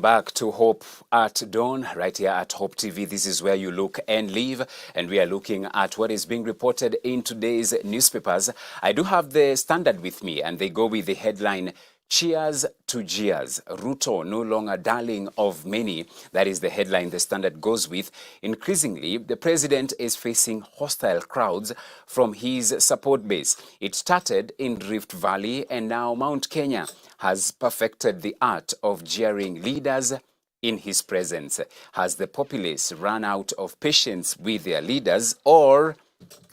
back to Hope at Dawn, right here at Hope TV. This is where you look and live, and we are looking at what is being reported in today's newspapers. I do have the Standard with me, and they go with the headline, "Cheers to jeers. Ruto no longer darling of many." That is the headline the Standard goes with. Increasingly, the president is facing hostile crowds from his support base. It started in Rift Valley, and now Mount Kenya has perfected the art of jeering leaders in his presence. Has the populace run out of patience with their leaders, or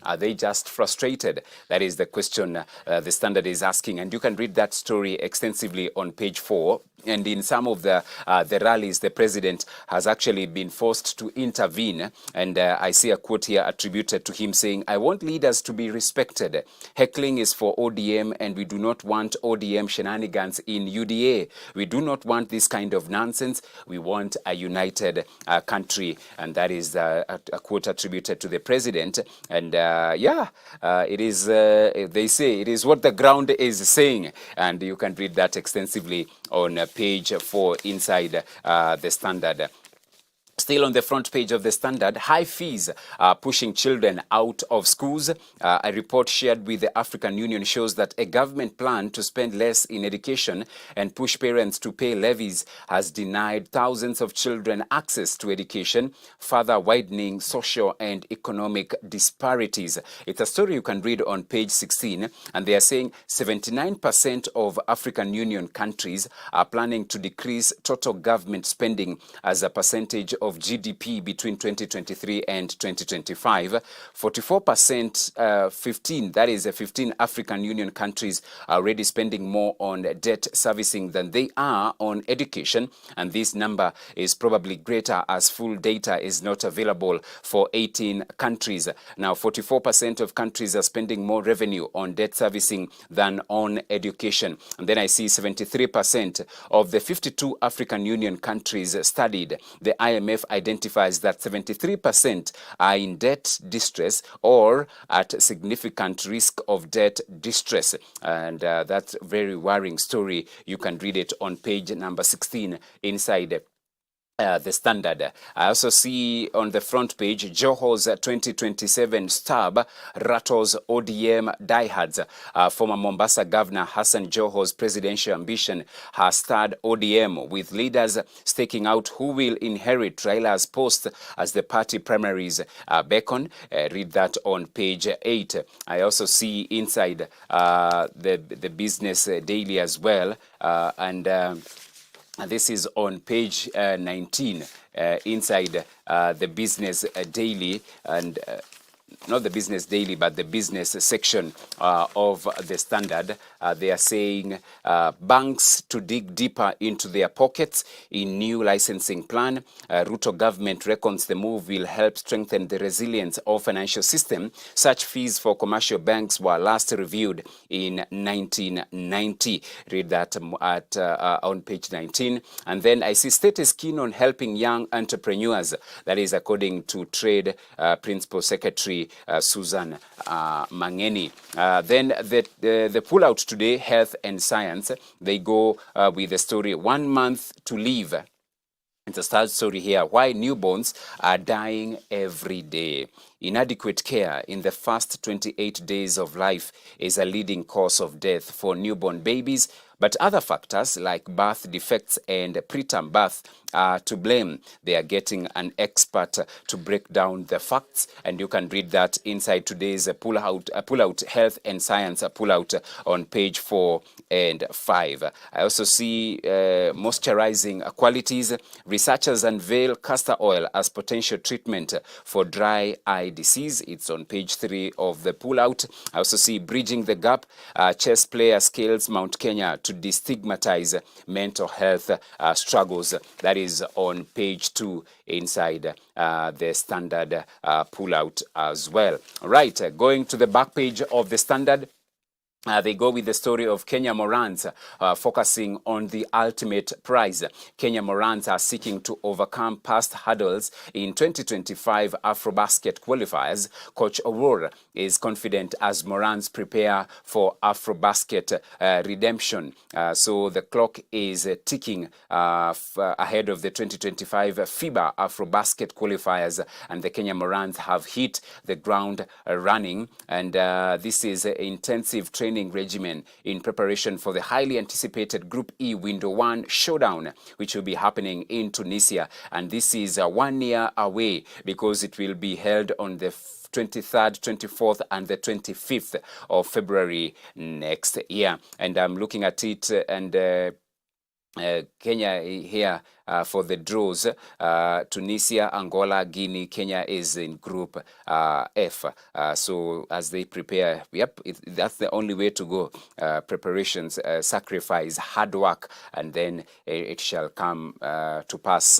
are they just frustrated? That is the question the Standard is asking, and you can read that story extensively on page 4. And in some of the rallies, the president has actually been forced to intervene. And I see a quote here attributed to him saying, "I want leaders to be respected. Heckling is for ODM, and we do not want ODM shenanigans in UDA. We do not want this kind of nonsense. We want a united country." And that is a quote attributed to the president. And it is, they say, it is what the ground is saying. And you can read that extensively on page 4 inside the Standard. Still on the front page of the Standard, high fees are pushing children out of schools. A report shared with the African Union shows that a government plan to spend less in education and push parents to pay levies has denied thousands of children access to education, further widening social and economic disparities. It's a story you can read on page 16, and they are saying 79% of African Union countries are planning to decrease total government spending as a percentage of GDP between 2023 and 2025. 44%, 15 African Union countries are already spending more on debt servicing than they are on education, and this number is probably greater as full data is not available for 18 countries. Now, 44% of countries are spending more revenue on debt servicing than on education. And then I see 73% of the 52 African Union countries studied. The IMF identifies that 73% are in debt distress or at significant risk of debt distress. And that's a very worrying story. You can read it on page number 16 inside the Standard. I also see on the front page, Joho's 2027 stab rattles ODM diehards. Former Mombasa Governor Hassan Joho's presidential ambition has stirred ODM, with leaders staking out who will inherit Raila's post as the party primaries beckon. Read that on page 8. I also see inside the Business Daily as well, and this is on page 19 inside the Business Daily, and not the Business Daily, but the business section of the Standard. They are saying banks to dig deeper into their pockets in new licensing plan. Ruto government reckons the move will help strengthen the resilience of financial system. Such fees for commercial banks were last reviewed in 1990. Read that on page 19. And then I see state is keen on helping young entrepreneurs. That is according to Trade Principal Secretary Susan Mangeni. Then the pullout today, health and science, they go with the story, 1 month to live. It's a sad story here. Why newborns are dying every day. Inadequate care in the first 28 days of life is a leading cause of death for newborn babies, but other factors like birth defects and preterm birth are to blame. They are getting an expert to break down the facts, and you can read that inside today's pullout health and science pullout on page 4 and 5. I also see moisturizing qualities. Researchers unveil castor oil as potential treatment for dry eye disease. It's on page 3 of the pullout. I also see bridging the gap. Chess player scales Mount Kenya to destigmatize mental health struggles. That is on page 2 inside the Standard pullout as well. All right, going to the back page of the Standard. They go with the story of Kenya Morans, focusing on the ultimate prize. Kenya Morans are seeking to overcome past hurdles in 2025 Afrobasket qualifiers. Coach Aurora is confident as Morans prepare for Afrobasket redemption. So the clock is ticking ahead of the 2025 FIBA Afrobasket qualifiers, and the Kenya Morans have hit the ground running. And this is intensive training regimen in preparation for the highly anticipated Group E Window 1 showdown, which will be happening in Tunisia. And this is 1 year away because it will be held on the 23rd, 24th, and the 25th of February next year. And I'm looking at it, and Kenya here for the draws. Tunisia, Angola, Guinea. Kenya is in Group F. So as they prepare, that's the only way to go. Preparations, sacrifice, hard work, and then it shall come to pass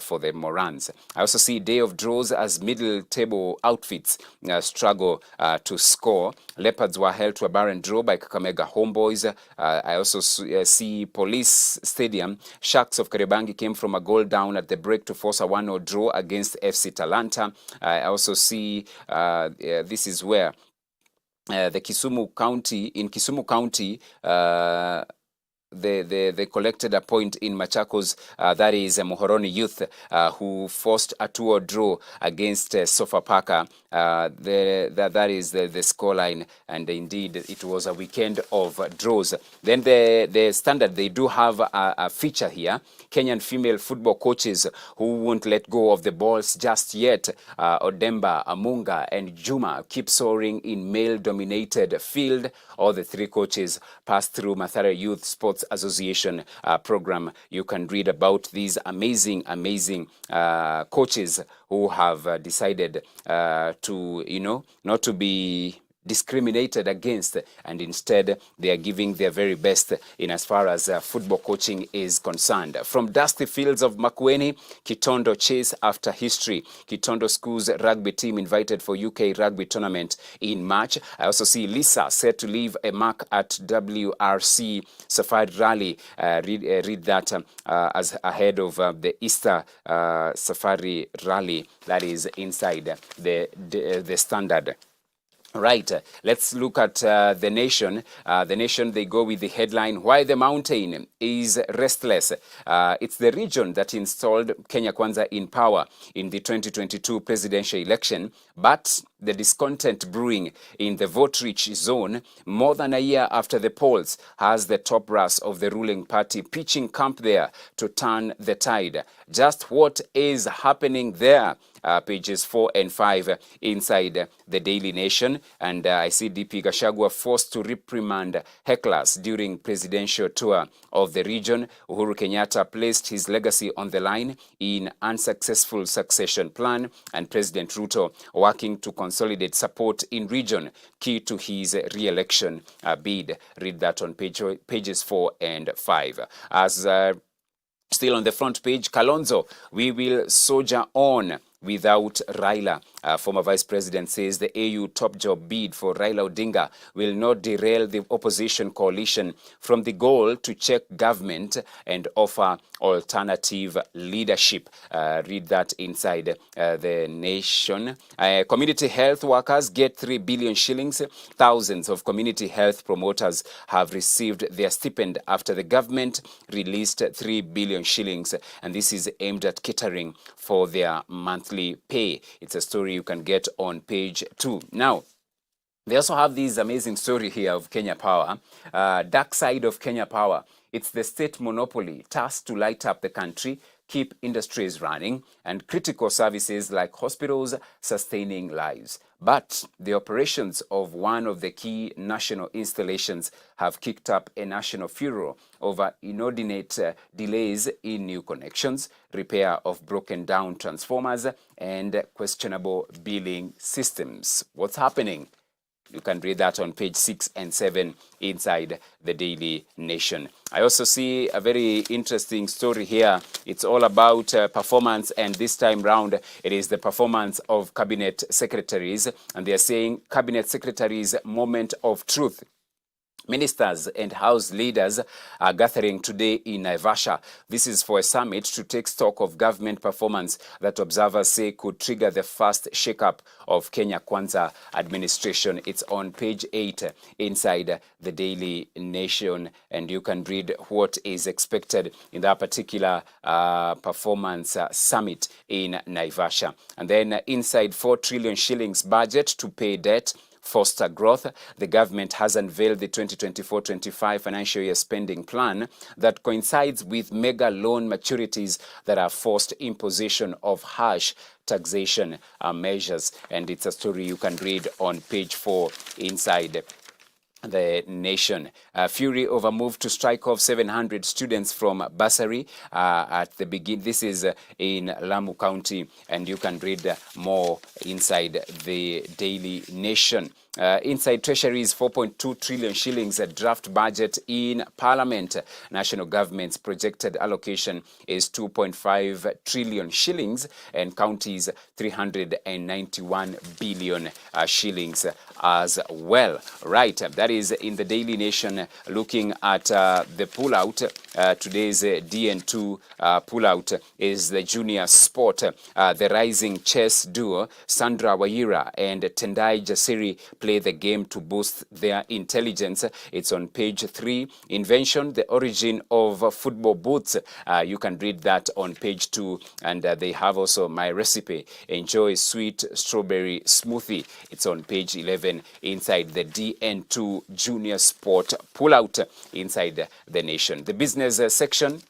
for the Morans. I also see day of draws as middle table outfits struggle to score. Leopards were held to a barren draw by Kakamega Homeboys. I also see Police Stadium. Sharks of Kariobangi came from a goal down at the break to force a 1-0 draw against FC Talanta. I also see this is where the Kisumu County, they collected a point in Machakos, that is Muhoroni Youth, who forced a 2-0 draw against Sofapaka. That is the scoreline, and indeed it was a weekend of draws. Then the Standard, they do have a feature here. Kenyan female football coaches who won't let go of the balls just yet. Odemba, Amunga, and Juma keep soaring in male-dominated field. All the three coaches passed through Mathare Youth Sports Association program. You can read about these amazing coaches who have decided to, not to be discriminated against, and instead they are giving their very best in as far as football coaching is concerned. From dusty fields of Makueni, Kitondo chase after history. Kitondo Schools rugby team invited for UK rugby tournament in March. I also see Lisa set to leave a mark at WRC Safari Rally. Read that as ahead of the Easter Safari Rally that is inside the Standard. Right, let's look at The Nation. The Nation, they go with the headline, Why the Mountain is Restless. It's the region that installed Kenya Kwanza in power in the 2022 presidential election, but the discontent brewing in the vote-rich zone more than a year after the polls has the top brass of the ruling party pitching camp there to turn the tide. Just what is happening there? Pages 4 and 5 inside the Daily Nation. And I see DP Gachagua forced to reprimand hecklers during presidential tour of the region. Uhuru Kenyatta placed his legacy on the line in unsuccessful succession plan, and President Ruto working to consolidate support in region, key to his re-election bid. Read that on pages 4 and 5. As still on the front page, Kalonzo, we will soldier on without Raila. Former Vice President says the AU top job bid for Raila Odinga will not derail the opposition coalition from the goal to check government and offer alternative leadership. Read that inside The Nation. Community health workers get 3 billion shillings. Thousands of community health promoters have received their stipend after the government released 3 billion shillings, and this is aimed at catering for their monthly pay. It's a story you can get on page 2. Now, they also have this amazing story here of Kenya Power, dark side of Kenya Power. It's the state monopoly tasked to light up the country, keep industries running, and critical services like hospitals sustaining lives. But the operations of one of the key national installations have kicked up a national furor over inordinate delays in new connections, repair of broken down transformers, and questionable billing systems. What's happening? You can read that on page 6 and 7 inside the Daily Nation. I also see a very interesting story here. It's all about performance, and this time round, it is the performance of cabinet secretaries. And they are saying cabinet secretaries' moment of truth. Ministers and House leaders are gathering today in Naivasha. This is for a summit to take stock of government performance that observers say could trigger the first shake-up of Kenya Kwanza administration. It's on page 8 inside the Daily Nation, and you can read what is expected in that particular performance summit in Naivasha. And then inside 4 trillion shillings budget to pay debt, foster growth, the government has unveiled the 2024-25 financial year spending plan that coincides with mega loan maturities that are forced imposition of harsh taxation measures. And it's a story you can read on page 4 inside the Nation. Fury over move to strike off 700 students from bursary at the begin. This is in Lamu County, and you can read more inside the Daily Nation. Inside Treasury's 4.2 trillion shillings draft budget in Parliament. National government's projected allocation is 2.5 trillion shillings and counties 391 billion shillings as well. Right, that is in the Daily Nation, looking at the pullout. Today's DN2 pullout is the junior sport. The rising chess duo Sandra Waira and Tendai Jasiri play the game to boost their intelligence. It's on page 3. Invention, the origin of football boots. You can read that on page 2. And they have also my recipe. Enjoy sweet strawberry smoothie. It's on page 11 inside the DN2 junior sport pullout inside the Nation. The business section,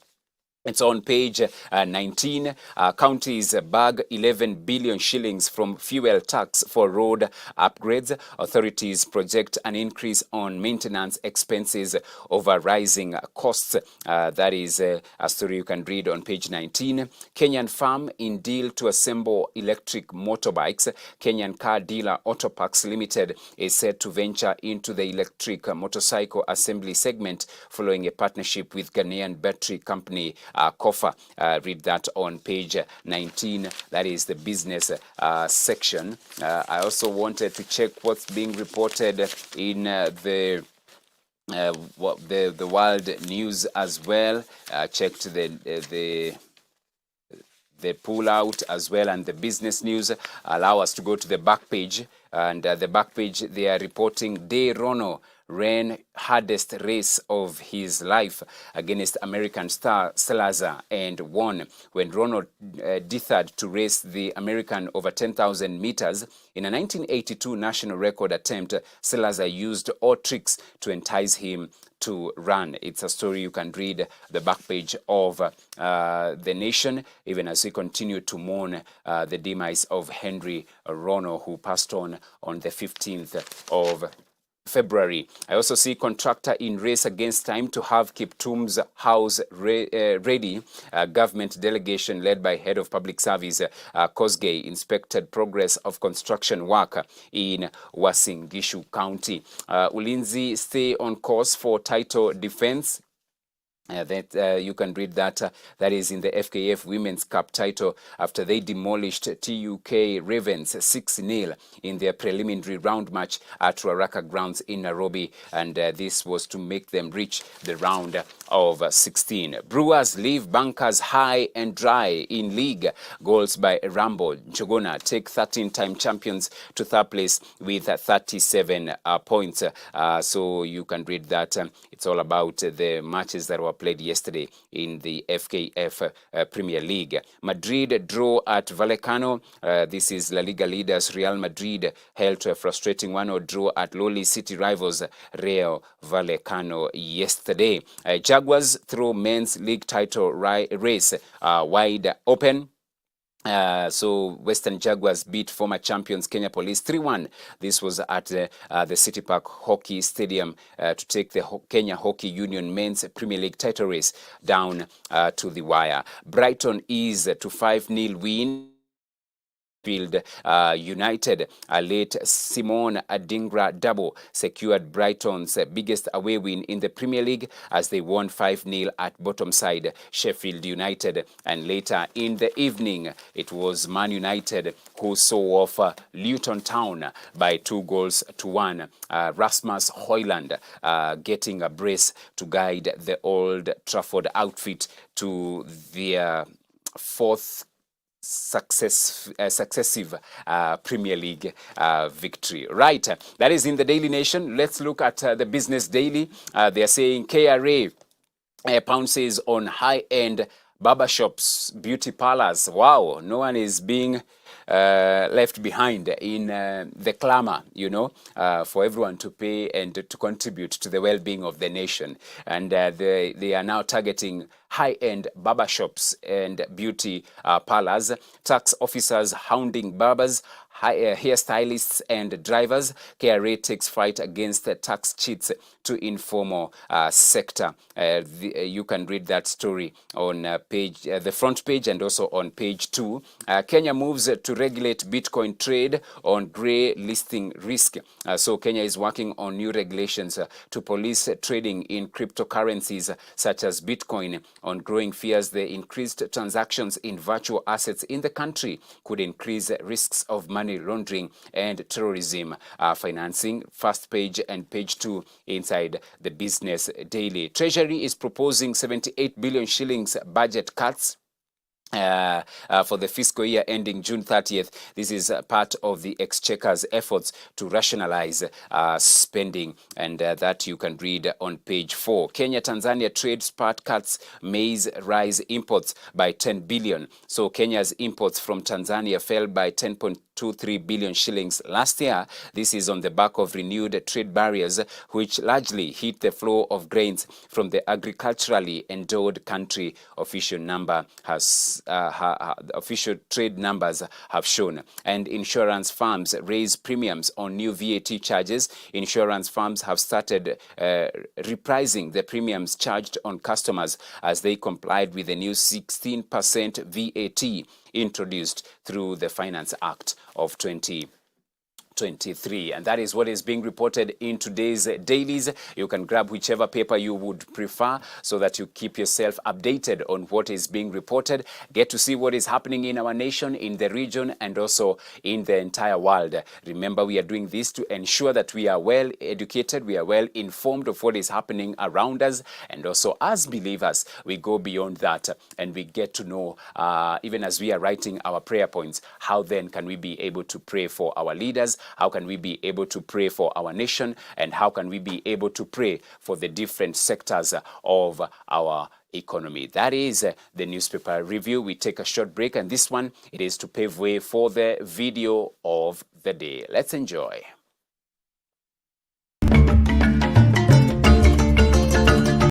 it's on page 19. Counties bag 11 billion shillings from fuel tax for road upgrades. Authorities project an increase on maintenance expenses over rising costs. That is a story you can read on page 19. Kenyan firm in deal to assemble electric motorbikes. Kenyan car dealer Autoparks Limited is set to venture into the electric motorcycle assembly segment following a partnership with Ghanaian battery company Kofa. Read that on page 19. That is the business section. I also wanted to check what's being reported in the world news as well. Checked the pullout as well and the business news. Allow us to go to the back page, and the back page they are reporting De Rono ran hardest race of his life against American star Salazar and won. When Ronald deferred to race the American over 10,000 meters in a 1982 national record attempt, Salazar used all tricks to entice him to run. It's a story you can read the back page of the Nation, even as we continue to mourn the demise of Henry Rono, who passed on the 15th of February. I also see contractor in race against time to have Kiptum's house ready. Government delegation led by Head of Public Service Kosgei inspected progress of construction work in Uasin Gishu County. Ulinzi stay on course for title defense. You can read that. That is in the FKF Women's Cup title after they demolished TUK Ravens 6-0 in their preliminary round match at Ruaraka Grounds in Nairobi, and this was to make them reach the round of 16. Brewers leave bunkers high and dry in league. Goals by Rambo Njogona take 13-time champions to third place with 37 points. So you can read that. It's all about the matches that were played yesterday in the FKF Premier League. Madrid draw at Vallecano. This is La Liga leaders Real Madrid held to a frustrating 1-0 draw at lowly city rivals Real Vallecano yesterday. Jaguars throw men's league title race wide open. So Western Jaguars beat former champions Kenya Police 3-1. This was at the City Park Hockey Stadium to take the Kenya Hockey Union men's Premier League title race down to the wire. Brighton is to 5-0 win Sheffield United. Late Simone Adingra double secured Brighton's biggest away win in the Premier League as they won 5-0 at bottom side Sheffield United. And later in the evening, it was Man United who saw off Luton Town by 2-1. Rasmus Højlund getting a brace to guide the Old Trafford outfit to their fourth successive Premier League victory. Right, that is in the Daily Nation. Let's look at the Business Daily. They are saying KRA pounces on high-end barbershops, beauty parlors. Wow, no one is being left behind in the clamor, you know, for everyone to pay and to contribute to the well-being of the nation. And they are now targeting high-end barbershops and beauty parlors. Tax officers hounding barbers, hairstylists and drivers. KRA takes fight against tax cheats to informal sector. You can read that story on the front page and also on page 2. Kenya moves to regulate Bitcoin trade on grey listing risk. So Kenya is working on new regulations to police trading in cryptocurrencies such as Bitcoin on growing fears the increased transactions in virtual assets in the country could increase risks of money laundering and terrorism financing. First page and page 2 inside the Business Daily. Treasury is proposing 78 billion shillings budget cuts for the fiscal year ending June 30th. This is part of the Exchequer's efforts to rationalize spending, and that you can read on page 4. Kenya-Tanzania trade spurt cuts maize rice imports by 10 billion. So Kenya's imports from Tanzania fell by 10.23 billion shillings last year. This is on the back of renewed trade barriers, which largely hit the flow of grains from the agriculturally endowed country. Official trade numbers have shown. And insurance firms raise premiums on new VAT charges. Insurance firms have started repricing the premiums charged on customers as they complied with the new 16% VAT introduced through the Finance Act of 2023. And that is what is being reported in today's dailies. You can grab whichever paper you would prefer so that you keep yourself updated on what is being reported. Get to see what is happening in our nation, in the region, and also in the entire world. Remember, we are doing this to ensure that we are well educated, we are well informed of what is happening around us, and also as believers, we go beyond that and we get to know, even as we are writing our prayer points, how then can we be able to pray for our leaders? How can we be able to pray for our nation? And how can we be able to pray for the different sectors of our economy? That is the newspaper review. We take a short break, and this one, it is to pave way for the video of the day. Let's enjoy.